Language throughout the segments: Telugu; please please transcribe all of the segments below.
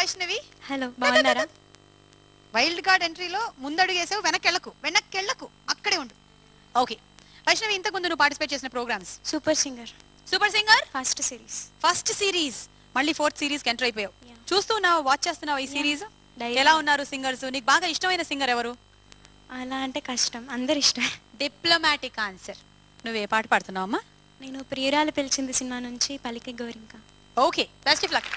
వైష్ణవి. హలో, బాగున్నారా? వైల్డ్ కార్డ్ ఎంట్రీలో ముందడుగు వేసావు, వెనక్కెళ్ళకు, అక్కడే ఉండు. ఓకే వైష్ణవి, ఇంతకు ముందు నువ్వు పార్టిసిపేట్ చేసిన programmes? Super singer first series, మళ్ళీ 4th సిరీస్ కి ఎంటర్ అయిపోయావు. చూస్తున్నావు, వాచ్ చేస్తున్నావు ఈ సిరీస్? ఎలా ఉన్నారు సింగర్స్? నీకు బాగా ఇష్టమైన సింగర్ ఎవరు? అలా అంటే కష్టం, అందరు ఇష్టం. Diplomatic answer. నువ్వు ఏ పాట పాడుతున్నావు అమ్మా? నేను ప్రియురాలు పిలిచింది సినిమా నుంచి పలికే గోరింక. Okay, best of luck.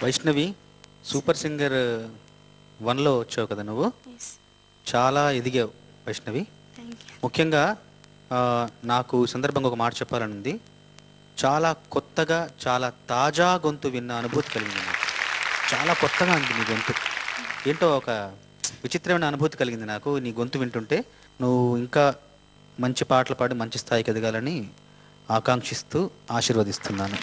Vaishnavi, super singer 1లో వచ్చావు కదా నువ్వు. చాలా ఎదిగావు వైష్ణవి. ముఖ్యంగా నాకు సందర్భంగా ఒక మాట చెప్పాలని ఉంది. చాలా కొత్తగా, చాలా తాజా గొంతు విన్న అనుభూతి కలిగింది నాకు. చాలా కొత్తగా ఉంది నీ గొంతు. ఏంటో ఒక విచిత్రమైన అనుభూతి కలిగింది నాకు నీ గొంతు వింటుంటే. నువ్వు ఇంకా మంచి పాటలు పాడి మంచి స్థాయికి ఎదగాలని ఆకాంక్షిస్తూ ఆశీర్వదిస్తున్నాను.